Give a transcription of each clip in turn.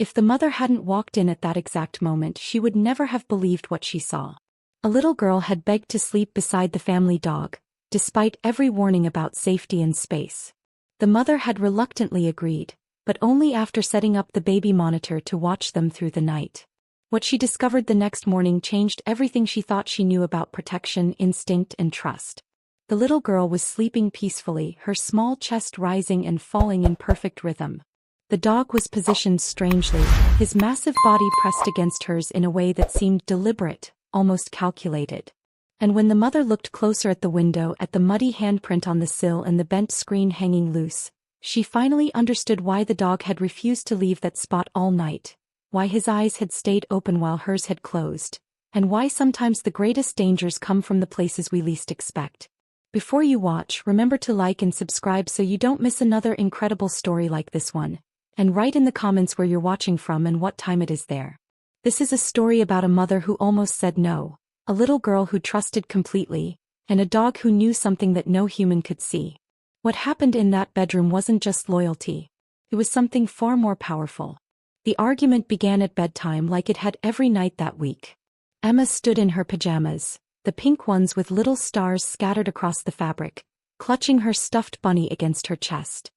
If the mother hadn't walked in at that exact moment, she would never have believed what she saw. A little girl had begged to sleep beside the family dog, despite every warning about safety and space. The mother had reluctantly agreed, but only after setting up the baby monitor to watch them through the night. What she discovered the next morning changed everything she thought she knew about protection, instinct, and trust. The little girl was sleeping peacefully, her small chest rising and falling in perfect rhythm. The dog was positioned strangely, his massive body pressed against hers in a way that seemed deliberate, almost calculated. And when the mother looked closer at the window, at the muddy handprint on the sill and the bent screen hanging loose, she finally understood why the dog had refused to leave that spot all night, why his eyes had stayed open while hers had closed, and why sometimes the greatest dangers come from the places we least expect. Before you watch, remember to like and subscribe so you don't miss another incredible story like this one. And write in the comments where you're watching from and what time it is there. This is a story about a mother who almost said no, a little girl who trusted completely, and a dog who knew something that no human could see. What happened in that bedroom wasn't just loyalty. It was something far more powerful. The argument began at bedtime like it had every night that week. Emma stood in her pajamas, the pink ones with little stars scattered across the fabric, clutching her stuffed bunny against her chest.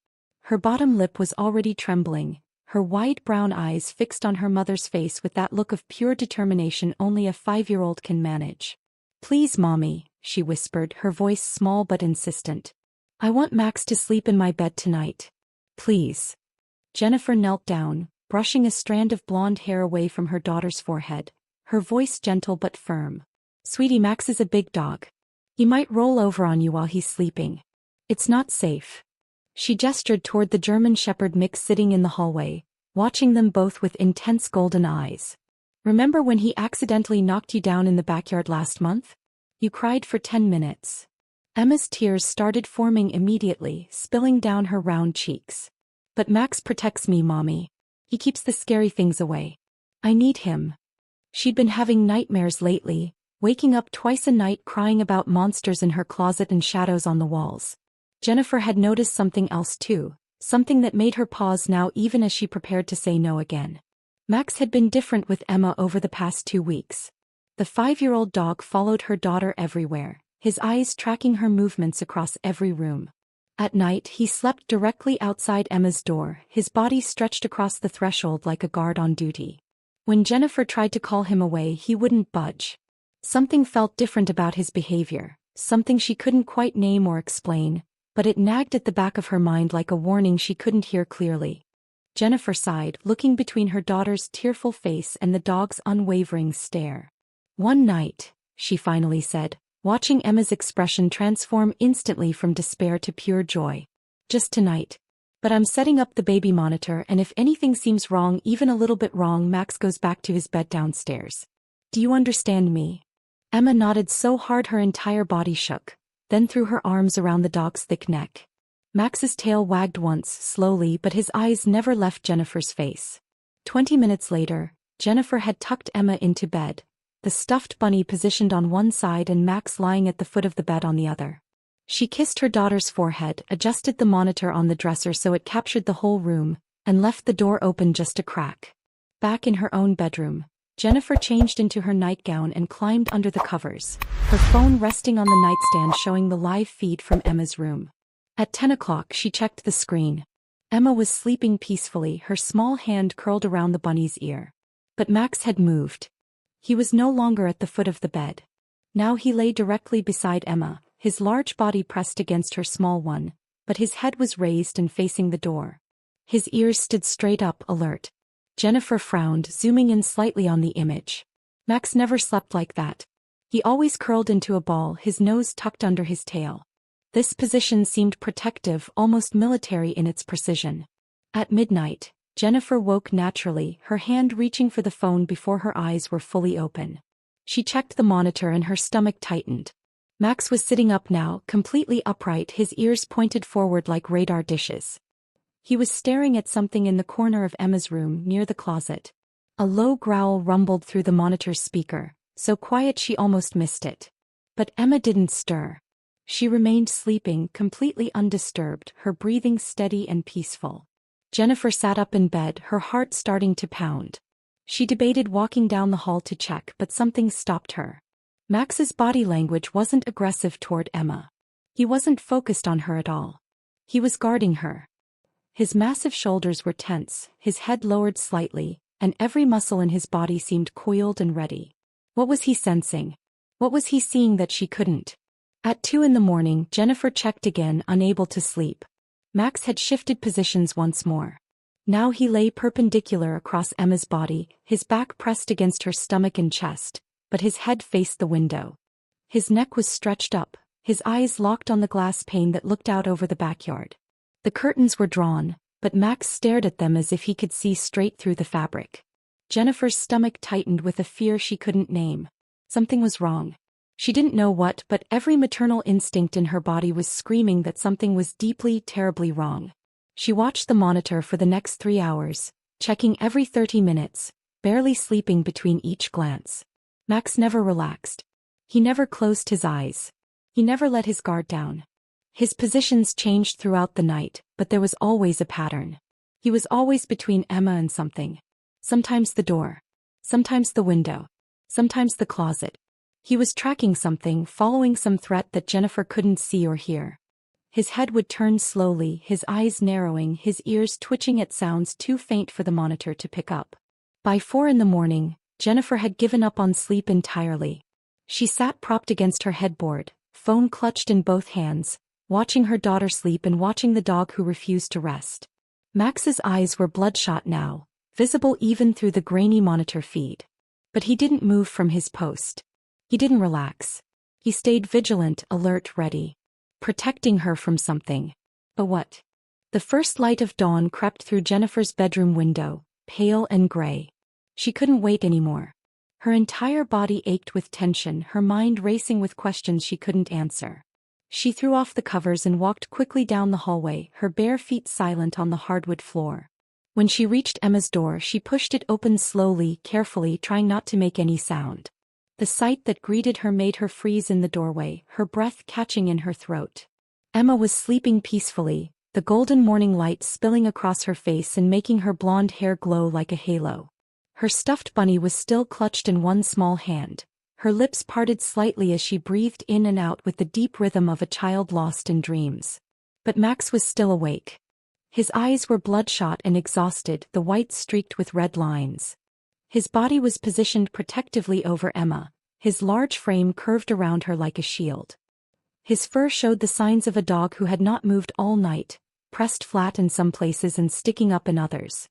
Her bottom lip was already trembling, her wide brown eyes fixed on her mother's face with that look of pure determination only a 5-year-old can manage. "Please, Mommy," she whispered, her voice small but insistent. "I want Max to sleep in my bed tonight. Please." Jennifer knelt down, brushing a strand of blonde hair away from her daughter's forehead, her voice gentle but firm. "Sweetie, Max is a big dog. He might roll over on you while he's sleeping. It's not safe." She gestured toward the German Shepherd mix sitting in the hallway, watching them both with intense golden eyes. "Remember when he accidentally knocked you down in the backyard last month? You cried for 10 minutes. Emma's tears started forming immediately, spilling down her round cheeks. "But Max protects me, Mommy. He keeps the scary things away. I need him." She'd been having nightmares lately, waking up twice a night crying about monsters in her closet and shadows on the walls. Jennifer had noticed something else too, something that made her pause now even as she prepared to say no again. Max had been different with Emma over the past 2 weeks. The 5-year-old dog followed her daughter everywhere, his eyes tracking her movements across every room. At night he slept directly outside Emma's door, his body stretched across the threshold like a guard on duty. When Jennifer tried to call him away, he wouldn't budge. Something felt different about his behavior, something she couldn't quite name or explain, but it nagged at the back of her mind like a warning she couldn't hear clearly. Jennifer sighed, looking between her daughter's tearful face and the dog's unwavering stare. "One night," she finally said, watching Emma's expression transform instantly from despair to pure joy. "Just tonight. But I'm setting up the baby monitor, and if anything seems wrong, even a little bit wrong, Max goes back to his bed downstairs. Do you understand me?" Emma nodded so hard her entire body shook, then threw her arms around the dog's thick neck. Max's tail wagged once, slowly, but his eyes never left Jennifer's face. 20 minutes later, Jennifer had tucked Emma into bed, the stuffed bunny positioned on one side and Max lying at the foot of the bed on the other. She kissed her daughter's forehead, adjusted the monitor on the dresser so it captured the whole room, and left the door open just a crack. Back in her own bedroom, Jennifer changed into her nightgown and climbed under the covers, her phone resting on the nightstand showing the live feed from Emma's room. At 10 o'clock she checked the screen. Emma was sleeping peacefully, her small hand curled around the bunny's ear. But Max had moved. He was no longer at the foot of the bed. Now he lay directly beside Emma, his large body pressed against her small one, but his head was raised and facing the door. His ears stood straight up, alert. Jennifer frowned, zooming in slightly on the image. Max never slept like that. He always curled into a ball, his nose tucked under his tail. This position seemed protective, almost military in its precision. At midnight, Jennifer woke naturally, her hand reaching for the phone before her eyes were fully open. She checked the monitor and her stomach tightened. Max was sitting up now, completely upright, his ears pointed forward like radar dishes. He was staring at something in the corner of Emma's room, near the closet. A low growl rumbled through the monitor's speaker, so quiet she almost missed it. But Emma didn't stir. She remained sleeping, completely undisturbed, her breathing steady and peaceful. Jennifer sat up in bed, her heart starting to pound. She debated walking down the hall to check, but something stopped her. Max's body language wasn't aggressive toward Emma. He wasn't focused on her at all. He was guarding her. His massive shoulders were tense, his head lowered slightly, and every muscle in his body seemed coiled and ready. What was he sensing? What was he seeing that she couldn't? At 2 in the morning, Jennifer checked again, unable to sleep. Max had shifted positions once more. Now he lay perpendicular across Emma's body, his back pressed against her stomach and chest, but his head faced the window. His neck was stretched up, his eyes locked on the glass pane that looked out over the backyard. The curtains were drawn, but Max stared at them as if he could see straight through the fabric. Jennifer's stomach tightened with a fear she couldn't name. Something was wrong. She didn't know what, but every maternal instinct in her body was screaming that something was deeply, terribly wrong. She watched the monitor for the next 3 hours, checking every 30 minutes, barely sleeping between each glance. Max never relaxed. He never closed his eyes. He never let his guard down. His positions changed throughout the night, but there was always a pattern. He was always between Emma and something. Sometimes the door. Sometimes the window. Sometimes the closet. He was tracking something, following some threat that Jennifer couldn't see or hear. His head would turn slowly, his eyes narrowing, his ears twitching at sounds too faint for the monitor to pick up. By 4 in the morning, Jennifer had given up on sleep entirely. She sat propped against her headboard, phone clutched in both hands, watching her daughter sleep and watching the dog who refused to rest. Max's eyes were bloodshot now, visible even through the grainy monitor feed. But he didn't move from his post. He didn't relax. He stayed vigilant, alert, ready. Protecting her from something. But what? The first light of dawn crept through Jennifer's bedroom window, pale and gray. She couldn't wait anymore. Her entire body ached with tension, her mind racing with questions she couldn't answer. She threw off the covers and walked quickly down the hallway, her bare feet silent on the hardwood floor. When she reached Emma's door, she pushed it open slowly, carefully, trying not to make any sound. The sight that greeted her made her freeze in the doorway, her breath catching in her throat. Emma was sleeping peacefully, the golden morning light spilling across her face and making her blonde hair glow like a halo. Her stuffed bunny was still clutched in one small hand, her lips parted slightly as she breathed in and out with the deep rhythm of a child lost in dreams. But Max was still awake. His eyes were bloodshot and exhausted, the whites streaked with red lines. His body was positioned protectively over Emma, his large frame curved around her like a shield. His fur showed the signs of a dog who had not moved all night, pressed flat in some places and sticking up in others.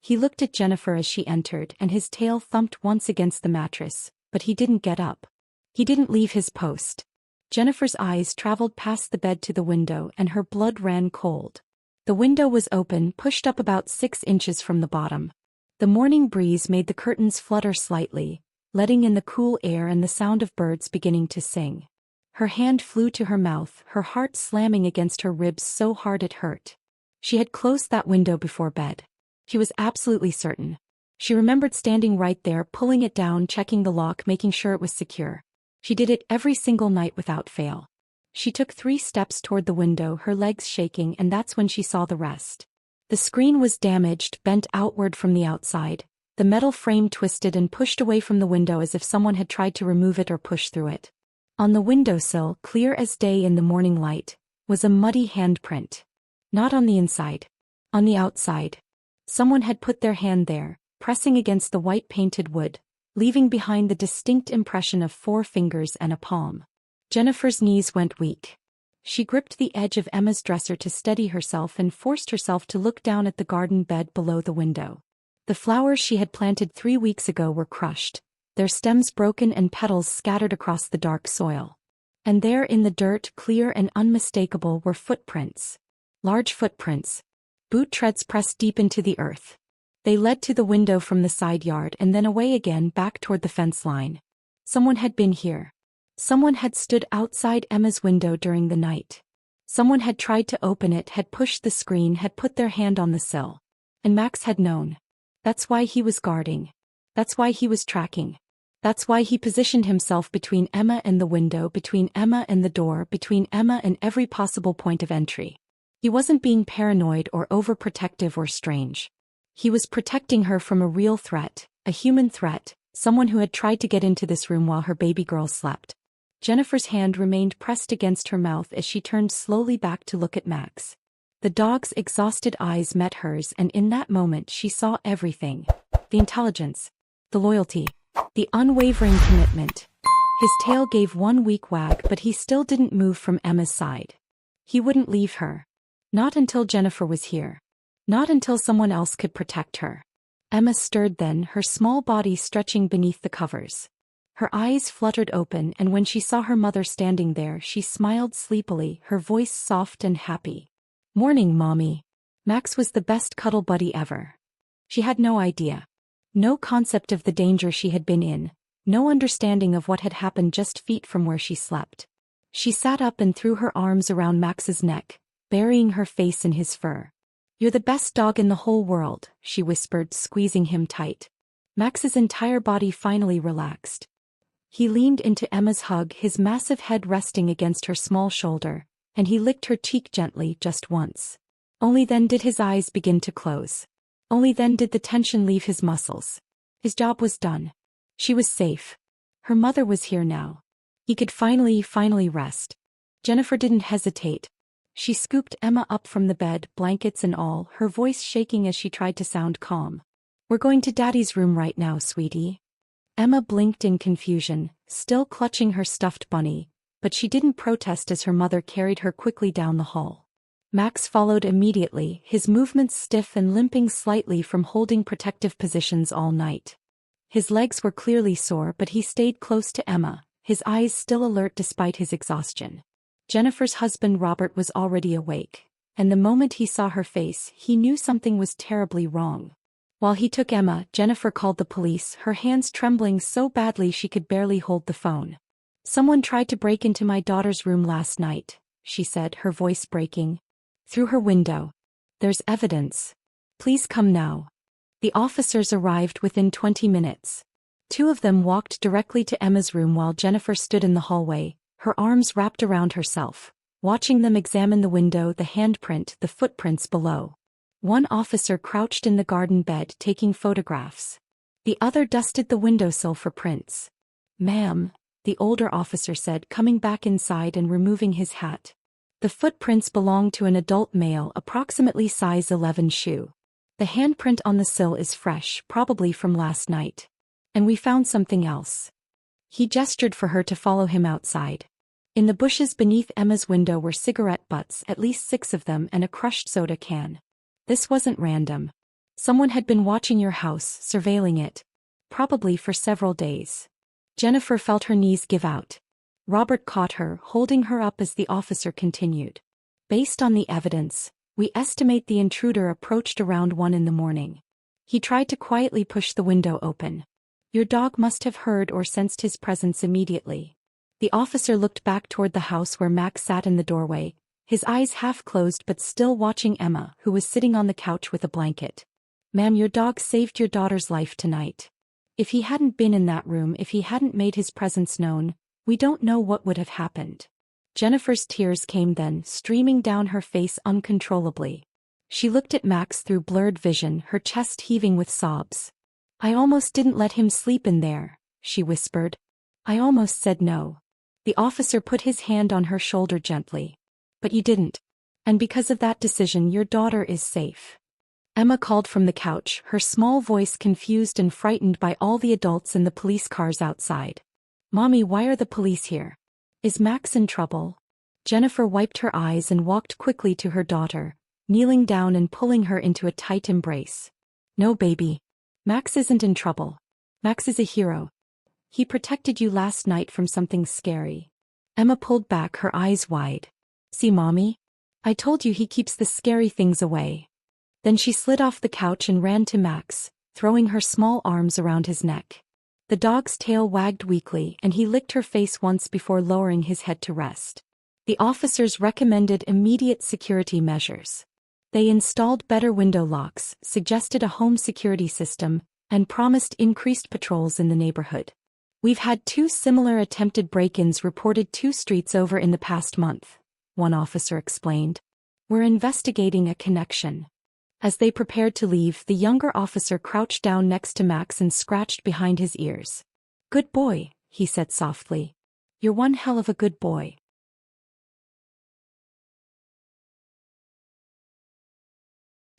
He looked at Jennifer as she entered, and his tail thumped once against the mattress, but he didn't get up. He didn't leave his post. Jennifer's eyes traveled past the bed to the window, and her blood ran cold. The window was open, pushed up about 6 inches from the bottom. The morning breeze made the curtains flutter slightly, letting in the cool air and the sound of birds beginning to sing. Her hand flew to her mouth, her heart slamming against her ribs so hard it hurt. She had closed that window before bed. She was absolutely certain. She remembered standing right there, pulling it down, checking the lock, making sure it was secure. She did it every single night without fail. She took 3 steps toward the window, her legs shaking, and that's when she saw the rest. The screen was damaged, bent outward from the outside, the metal frame twisted and pushed away from the window as if someone had tried to remove it or push through it. On the windowsill, clear as day in the morning light, was a muddy handprint. Not on the inside. On the outside. Someone had put their hand there, pressing against the white painted wood, leaving behind the distinct impression of 4 fingers and a palm. Jennifer's knees went weak. She gripped the edge of Emma's dresser to steady herself and forced herself to look down at the garden bed below the window. The flowers she had planted 3 weeks ago were crushed, their stems broken and petals scattered across the dark soil. And there in the dirt, clear and unmistakable, were footprints. Large footprints. Boot treads pressed deep into the earth. They led to the window from the side yard and then away again back toward the fence line. Someone had been here. Someone had stood outside Emma's window during the night. Someone had tried to open it, had pushed the screen, had put their hand on the sill. And Max had known. That's why he was guarding. That's why he was tracking. That's why he positioned himself between Emma and the window, between Emma and the door, between Emma and every possible point of entry. He wasn't being paranoid or overprotective or strange. He was protecting her from a real threat, a human threat, someone who had tried to get into this room while her baby girl slept. Jennifer's hand remained pressed against her mouth as she turned slowly back to look at Max. The dog's exhausted eyes met hers, and in that moment she saw everything. The intelligence, the loyalty, the unwavering commitment. His tail gave one weak wag, but he still didn't move from Emma's side. He wouldn't leave her. Not until Jennifer was here. Not until someone else could protect her. Emma stirred then, her small body stretching beneath the covers. Her eyes fluttered open, and when she saw her mother standing there, she smiled sleepily, her voice soft and happy. "Morning, Mommy." Max was the best cuddle buddy ever. She had no idea. No concept of the danger she had been in, no understanding of what had happened just feet from where she slept. She sat up and threw her arms around Max's neck, burying her face in his fur. "You're the best dog in the whole world," she whispered, squeezing him tight. Max's entire body finally relaxed. He leaned into Emma's hug, his massive head resting against her small shoulder, and he licked her cheek gently just once. Only then did his eyes begin to close. Only then did the tension leave his muscles. His job was done. She was safe. Her mother was here now. He could finally rest. Jennifer didn't hesitate. She scooped Emma up from the bed, blankets and all, her voice shaking as she tried to sound calm. "We're going to Daddy's room right now, sweetie." Emma blinked in confusion, still clutching her stuffed bunny, but she didn't protest as her mother carried her quickly down the hall. Max followed immediately, his movements stiff and limping slightly from holding protective positions all night. His legs were clearly sore, but he stayed close to Emma, his eyes still alert despite his exhaustion. Jennifer's husband Robert was already awake, and the moment he saw her face, he knew something was terribly wrong. While he took Emma, Jennifer called the police, her hands trembling so badly she could barely hold the phone. "Someone tried to break into my daughter's room last night," she said, her voice breaking. "Through her window. There's evidence. Please come now." The officers arrived within 20 minutes. Two of them walked directly to Emma's room while Jennifer stood in the hallway, her arms wrapped around herself, watching them examine the window, the handprint, the footprints below. One officer crouched in the garden bed taking photographs. The other dusted the windowsill for prints. "Ma'am," the older officer said, coming back inside and removing his hat. "The footprints belong to an adult male, approximately size 11 shoe. The handprint on the sill is fresh, probably from last night. And we found something else." He gestured for her to follow him outside. In the bushes beneath Emma's window were cigarette butts, at least 6 of them, and a crushed soda can. This wasn't random. Someone had been watching your house, surveilling it. Probably for several days. Jennifer felt her knees give out. Robert caught her, holding her up as the officer continued. "Based on the evidence, we estimate the intruder approached around 1 in the morning. He tried to quietly push the window open. Your dog must have heard or sensed his presence immediately." The officer looked back toward the house where Max sat in the doorway, his eyes half closed but still watching Emma, who was sitting on the couch with a blanket. "Ma'am, your dog saved your daughter's life tonight. If he hadn't been in that room, if he hadn't made his presence known, we don't know what would have happened." Jennifer's tears came then, streaming down her face uncontrollably. She looked at Max through blurred vision, her chest heaving with sobs. "I almost didn't let him sleep in there," she whispered. "I almost said no." The officer put his hand on her shoulder gently. "But you didn't. And because of that decision, your daughter is safe." Emma called from the couch, her small voice confused and frightened by all the adults in the police cars outside. "Mommy, why are the police here? Is Max in trouble?" Jennifer wiped her eyes and walked quickly to her daughter, kneeling down and pulling her into a tight embrace. "No, baby. Max isn't in trouble. Max is a hero. He protected you last night from something scary." Emma pulled back, her eyes wide. "See, Mommy? I told you he keeps the scary things away." Then she slid off the couch and ran to Max, throwing her small arms around his neck. The dog's tail wagged weakly, and he licked her face once before lowering his head to rest. The officers recommended immediate security measures. They installed better window locks, suggested a home security system, and promised increased patrols in the neighborhood. "We've had 2 similar attempted break-ins reported 2 streets over in the past month," one officer explained. We're investigating a connection. As they prepared to leave, the younger officer crouched down next to Max and scratched behind his ears. Good boy, he said softly. You're one hell of a good boy.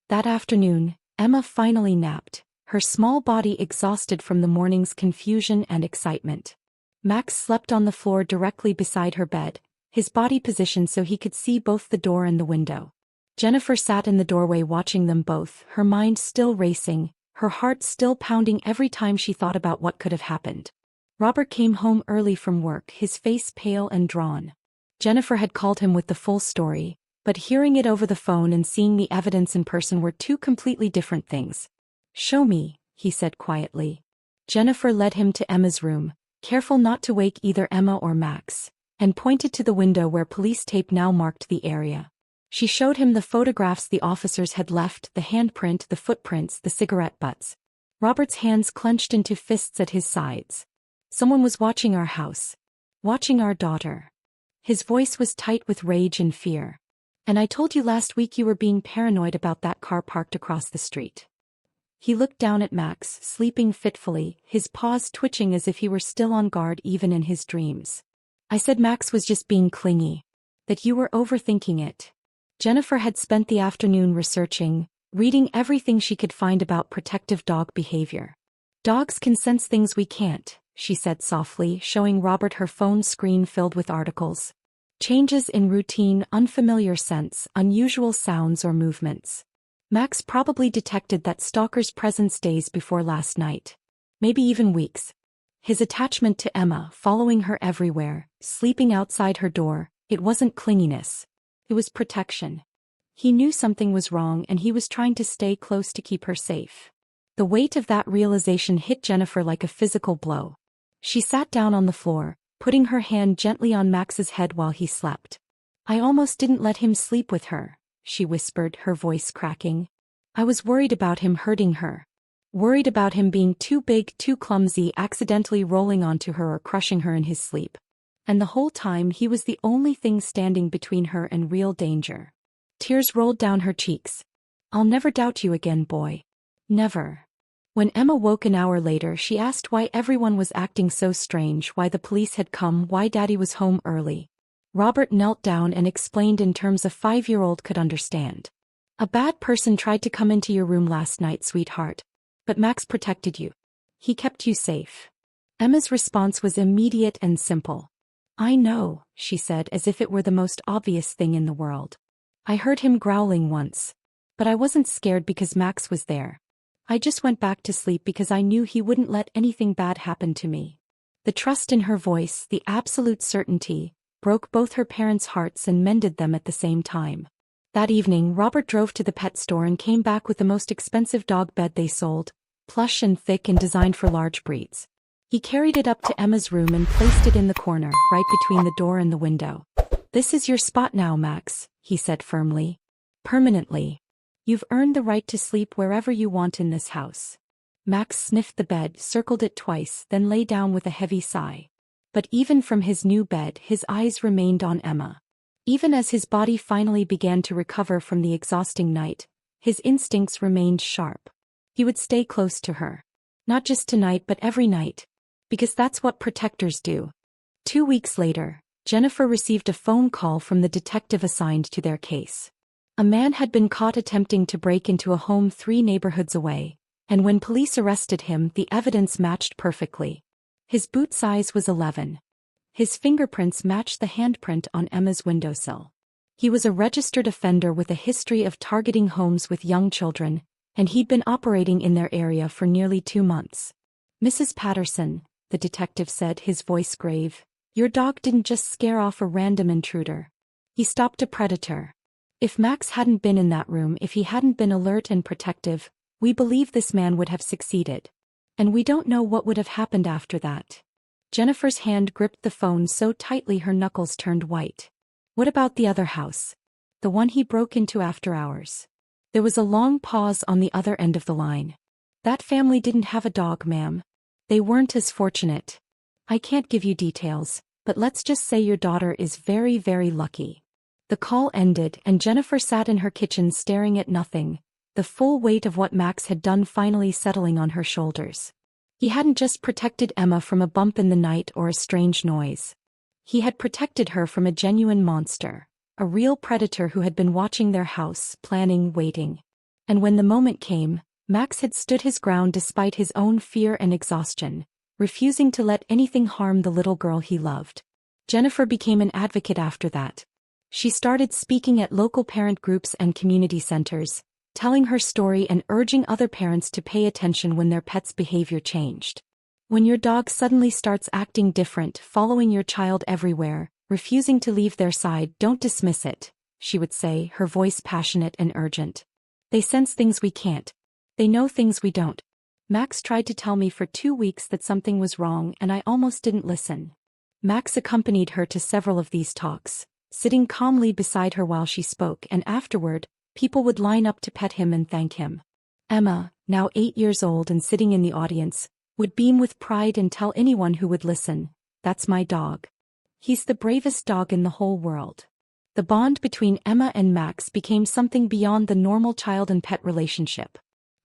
That afternoon, Emma finally napped, her small body exhausted from the morning's confusion and excitement. Max slept on the floor directly beside her bed, his body positioned so he could see both the door and the window. Jennifer sat in the doorway watching them both, her mind still racing, her heart still pounding every time she thought about what could have happened. Robert came home early from work, his face pale and drawn. Jennifer had called him with the full story, but hearing it over the phone and seeing the evidence in person were two completely different things. Show me, he said quietly. Jennifer led him to Emma's room, careful not to wake either Emma or Max, and pointed to the window where police tape now marked the area. She showed him the photographs the officers had left, the handprint, the footprints, the cigarette butts. Robert's hands clenched into fists at his sides. Someone was watching our house. Watching our daughter. His voice was tight with rage and fear. And I told you last week you were being paranoid about that car parked across the street. He looked down at Max, sleeping fitfully, his paws twitching as if he were still on guard even in his dreams. I said Max was just being clingy. That you were overthinking it. Jennifer had spent the afternoon researching, reading everything she could find about protective dog behavior. Dogs can sense things we can't, she said softly, showing Robert her phone screen filled with articles. Changes in routine, unfamiliar scents, unusual sounds or movements. Max probably detected that stalker's presence days before last night. Maybe even weeks. His attachment to Emma, following her everywhere, sleeping outside her door, it wasn't clinginess. It was protection. He knew something was wrong and he was trying to stay close to keep her safe. The weight of that realization hit Jennifer like a physical blow. She sat down on the floor, putting her hand gently on Max's head while he slept. I almost didn't let him sleep with her, she whispered, her voice cracking. I was worried about him hurting her. Worried about him being too big, too clumsy, accidentally rolling onto her or crushing her in his sleep. And the whole time he was the only thing standing between her and real danger. Tears rolled down her cheeks. I'll never doubt you again, boy. Never. When Emma woke an hour later, she asked why everyone was acting so strange, why the police had come, why Daddy was home early. Robert knelt down and explained in terms a 5-year-old could understand. A bad person tried to come into your room last night, sweetheart. But Max protected you. He kept you safe. Emma's response was immediate and simple. I know, she said as if it were the most obvious thing in the world. I heard him growling once. But I wasn't scared because Max was there. I just went back to sleep because I knew he wouldn't let anything bad happen to me. The trust in her voice, the absolute certainty, broke both her parents' hearts and mended them at the same time. That evening, Robert drove to the pet store and came back with the most expensive dog bed they sold, plush and thick and designed for large breeds. He carried it up to Emma's room and placed it in the corner, right between the door and the window. This is your spot now, Max, he said firmly. Permanently. You've earned the right to sleep wherever you want in this house. Max sniffed the bed, circled it twice, then lay down with a heavy sigh. But even from his new bed, his eyes remained on Emma. Even as his body finally began to recover from the exhausting night, his instincts remained sharp. He would stay close to her. Not just tonight but every night. Because that's what protectors do. 2 weeks later, Jennifer received a phone call from the detective assigned to their case. A man had been caught attempting to break into a home 3 neighborhoods away, and when police arrested him, the evidence matched perfectly. His boot size was 11. His fingerprints matched the handprint on Emma's windowsill. He was a registered offender with a history of targeting homes with young children, and he'd been operating in their area for nearly 2 months. Mrs. Patterson, the detective said, his voice grave, your dog didn't just scare off a random intruder. He stopped a predator. If Max hadn't been in that room, if he hadn't been alert and protective, we believe this man would have succeeded. And we don't know what would have happened after that. Jennifer's hand gripped the phone so tightly her knuckles turned white. What about the other house? The one he broke into after hours. There was a long pause on the other end of the line. That family didn't have a dog, ma'am. They weren't as fortunate. I can't give you details, but let's just say your daughter is very, very lucky. The call ended and Jennifer sat in her kitchen staring at nothing, the full weight of what Max had done finally settling on her shoulders. He hadn't just protected Emma from a bump in the night or a strange noise. He had protected her from a genuine monster, a real predator who had been watching their house, planning, waiting. And when the moment came, Max had stood his ground despite his own fear and exhaustion, refusing to let anything harm the little girl he loved. Jennifer became an advocate after that. She started speaking at local parent groups and community centers, telling her story and urging other parents to pay attention when their pet's behavior changed. When your dog suddenly starts acting different, following your child everywhere, refusing to leave their side, don't dismiss it, she would say, her voice passionate and urgent. They sense things we can't. They know things we don't. Max tried to tell me for 2 weeks that something was wrong and I almost didn't listen. Max accompanied her to several of these talks, sitting calmly beside her while she spoke, and afterward, people would line up to pet him and thank him. Emma, now 8 years old and sitting in the audience, would beam with pride and tell anyone who would listen, "That's my dog. He's the bravest dog in the whole world." The bond between Emma and Max became something beyond the normal child and pet relationship.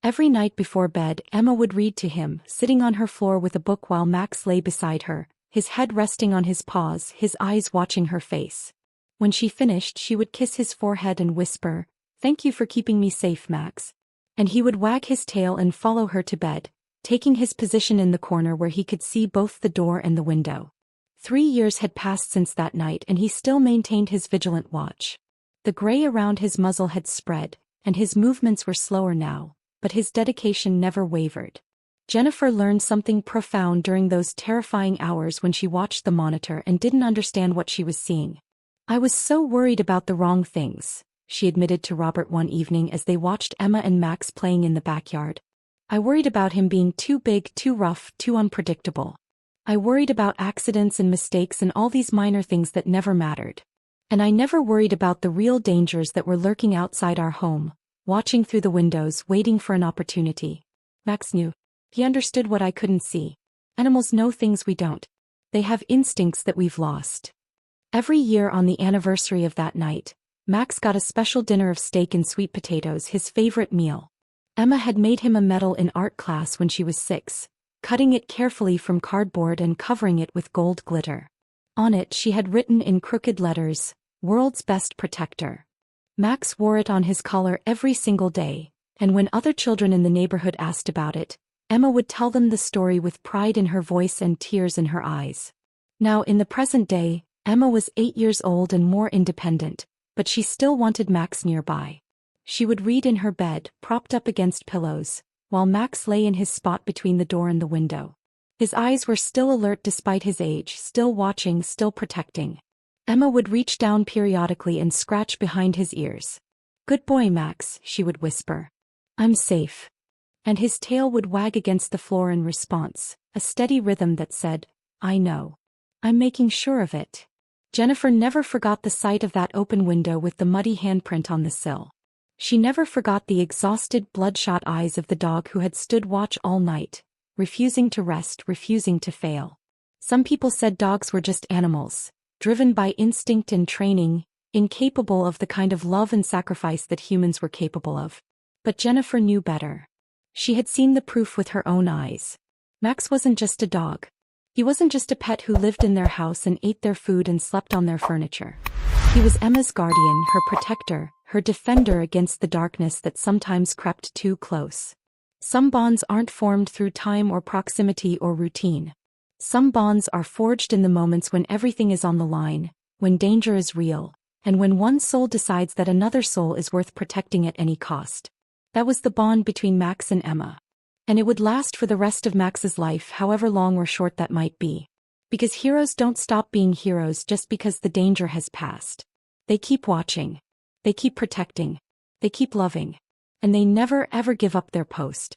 Every night before bed, Emma would read to him, sitting on her floor with a book while Max lay beside her, his head resting on his paws, his eyes watching her face. When she finished, she would kiss his forehead and whisper, "Thank you for keeping me safe, Max." And he would wag his tail and follow her to bed, taking his position in the corner where he could see both the door and the window. 3 years had passed since that night and he still maintained his vigilant watch. The gray around his muzzle had spread, and his movements were slower now, but his dedication never wavered. Jennifer learned something profound during those terrifying hours when she watched the monitor and didn't understand what she was seeing. "I was so worried about the wrong things," she admitted to Robert one evening as they watched Emma and Max playing in the backyard. "I worried about him being too big, too rough, too unpredictable. I worried about accidents and mistakes and all these minor things that never mattered. And I never worried about the real dangers that were lurking outside our home, watching through the windows, waiting for an opportunity." Max knew. He understood what I couldn't see. Animals know things we don't. They have instincts that we've lost. Every year on the anniversary of that night, Max got a special dinner of steak and sweet potatoes, his favorite meal. Emma had made him a medal in art class when she was 6. Cutting it carefully from cardboard and covering it with gold glitter. On it she had written in crooked letters, "World's Best Protector." Max wore it on his collar every single day, and when other children in the neighborhood asked about it, Emma would tell them the story with pride in her voice and tears in her eyes. Now in the present day, Emma was 8 years old and more independent, but she still wanted Max nearby. She would read in her bed, propped up against pillows, while Max lay in his spot between the door and the window. His eyes were still alert despite his age, still watching, still protecting. Emma would reach down periodically and scratch behind his ears. "Good boy, Max," she would whisper. "I'm safe." And his tail would wag against the floor in response, a steady rhythm that said, "I know. I'm making sure of it." Jennifer never forgot the sight of that open window with the muddy handprint on the sill. She never forgot the exhausted, bloodshot eyes of the dog who had stood watch all night, refusing to rest, refusing to fail. Some people said dogs were just animals, driven by instinct and training, incapable of the kind of love and sacrifice that humans were capable of. But Jennifer knew better. She had seen the proof with her own eyes. Max wasn't just a dog. He wasn't just a pet who lived in their house and ate their food and slept on their furniture. He was Emma's guardian, her protector, her defender against the darkness that sometimes crept too close. Some bonds aren't formed through time or proximity or routine. Some bonds are forged in the moments when everything is on the line, when danger is real, and when one soul decides that another soul is worth protecting at any cost. That was the bond between Max and Emma. And it would last for the rest of Max's life, however long or short that might be. Because heroes don't stop being heroes just because the danger has passed. They keep watching. They keep protecting. They keep loving. And they never ever give up their post.